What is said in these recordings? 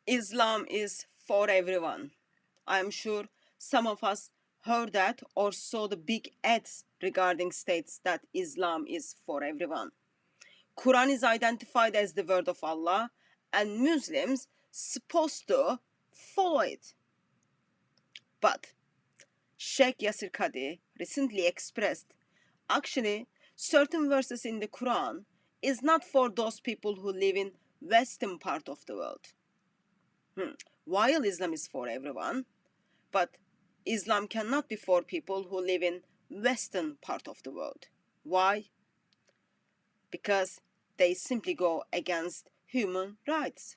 Islam is for everyone. I'm sure some of us heard that or saw the big ads regarding states that Islam is for everyone. Quran is identified as the word of Allah and Muslims supposed to follow it. But Sheikh Yasir Qadhi recently expressed, actually, certain verses in the Quran is not for those people who live in western part of the world. While Islam is for everyone, but Islam cannot be for people who live in western part of the world. Why? Because they simply go against human rights.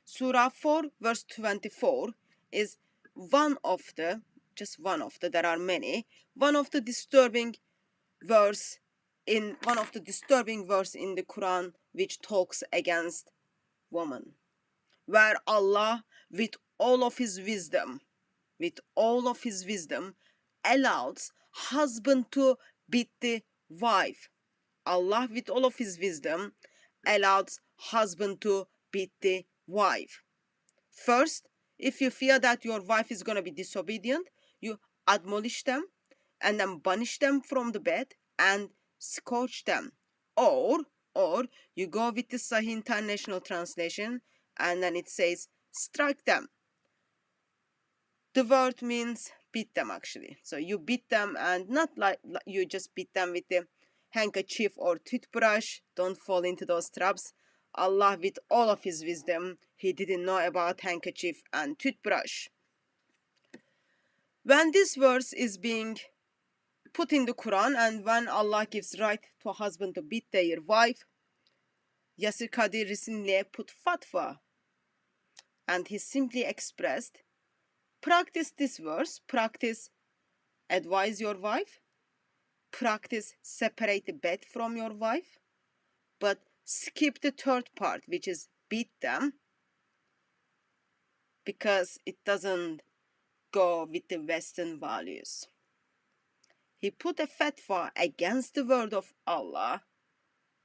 Surah 4 verse 24 is there are many, one of the disturbing verse in the Quran which talks against woman, where Allah with all of his wisdom allows husband to beat the wife. Allah with all of his wisdom allows husband to beat the wife. First, if you fear that your wife is going to be disobedient, you admonish them and then banish them from the bed and scourge them. Or you go with the Sahih International Translation and then it says strike them. The word means beat them actually. So you beat them, and not like you just beat them with the handkerchief or toothbrush. Don't fall into those traps. Allah with all of his wisdom, he didn't know about handkerchief and toothbrush. When this verse is being put in the Quran and when Allah gives right to a husband to beat their wife, Yasir Qadhi recently put fatwa and he simply expressed, practice this verse, practice advise your wife, practice separate the bed from your wife, but skip the third part, which is beat them, because it doesn't go with the Western values. He put a fatwa against the word of Allah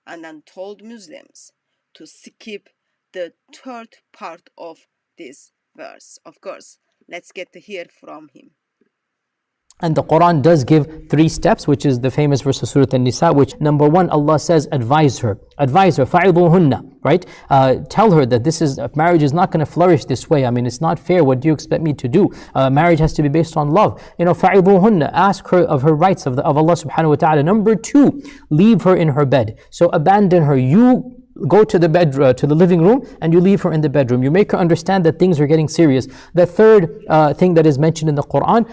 and then told Muslims to skip the third part of this verse. Of course, let's get to hear from him. And the Quran does give 3 steps, which is the famous verse of Surah An-Nisa, which number 1, Allah says, advise her, فَعِضُوهُنَّ, right? Tell her that marriage is not going to flourish this way. I mean, it's not fair. What do you expect me to do? Marriage has to be based on love. فَعِضُوهُنَّ, ask her of her rights of Allah subhanahu wa ta'ala. Number 2, leave her in her bed. So abandon her. You go to the bedroom, to the living room, and you leave her in the bedroom. You make her understand that things are getting serious. The third thing that is mentioned in the Quran,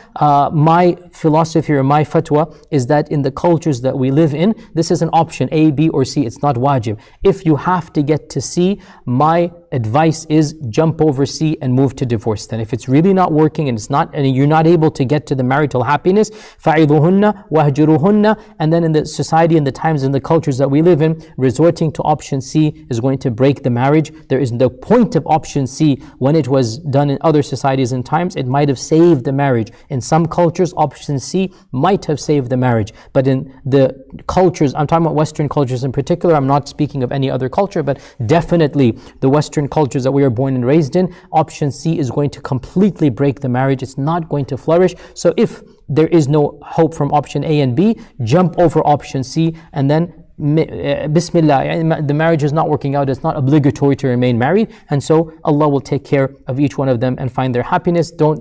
my philosophy or my fatwa is that in the cultures that we live in, this is an option, A, B, or C. It's not wajib. If you have to get to C, my advice is jump over C and move to divorce. Then if it's really not working and you're not able to get to the marital happiness, فَعِضُوهُنَّ وَهْجُرُوهُنَّ, and then in the society and the times and the cultures that we live in, resorting to option C is going to break the marriage. There is the point of option C when it was done in other societies and times, it might have saved the marriage. In some cultures, option C might have saved the marriage. But in the cultures, I'm talking about Western cultures in particular, I'm not speaking of any other culture, but definitely the Western cultures that we are born and raised in, option C is going to completely break the marriage. It's not going to flourish. So if there is no hope from option A and B, jump over option C and then Bismillah, the marriage is not working out, it's not obligatory to remain married, and so Allah will take care of each one of them and find their happiness. Don't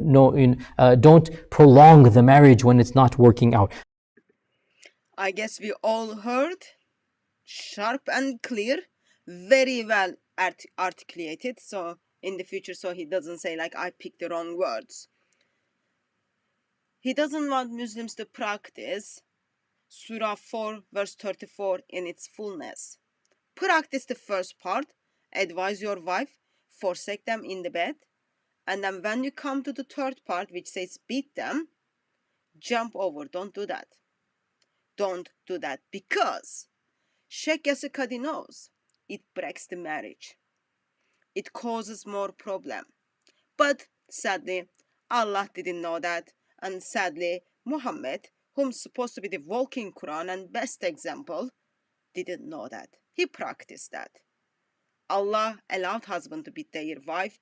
prolong the marriage when it's not working out. I guess we all heard, sharp and clear, very well articulated, so in the future, so he doesn't say like I picked the wrong words. He doesn't want Muslims to practice Surah 4 verse 34 in its fullness. Practice the first part, advise your wife, forsake them in the bed, and then when you come to the third part which says beat them, jump over. Don't do that. Don't do that, because Sheikh Yasir Qadhi knows it breaks the marriage. It causes more problem. But sadly, Allah didn't know that, and sadly, Muhammad, whom's supposed to be the walking Quran and best example, didn't know that. He practiced that. Allah allowed husband to beat their wife,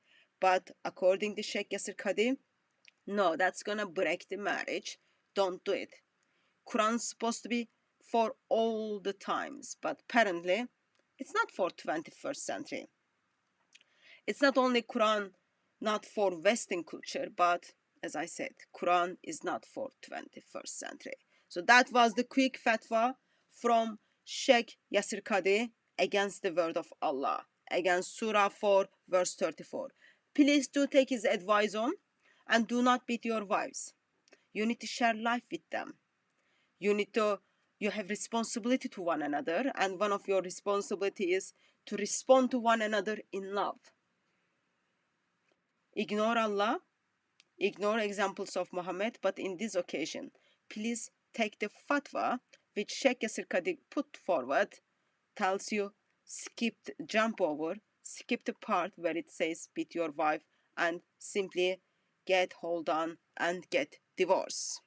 But according to Sheikh Yasir Qadhi, no, that's gonna break the marriage. Don't do it. Quran's supposed to be for all the times, but apparently it's not for 21st century. It's not only Quran not for Western culture, but as I said, Quran is not for 21st century. So that was the quick fatwa from Sheikh Yasir Qadhi against the word of Allah, against Surah 4, verse 34. Please do take his advice on and do not beat your wives. You need to share life with them. You have responsibility to one another, and one of your responsibility is to respond to one another in love. Ignore Allah, ignore examples of Muhammad, but in this occasion, please take the fatwa which Sheikh Yasir Qadhi put forward, tells you jump over, skip the part where it says beat your wife, and simply get hold on and get divorced.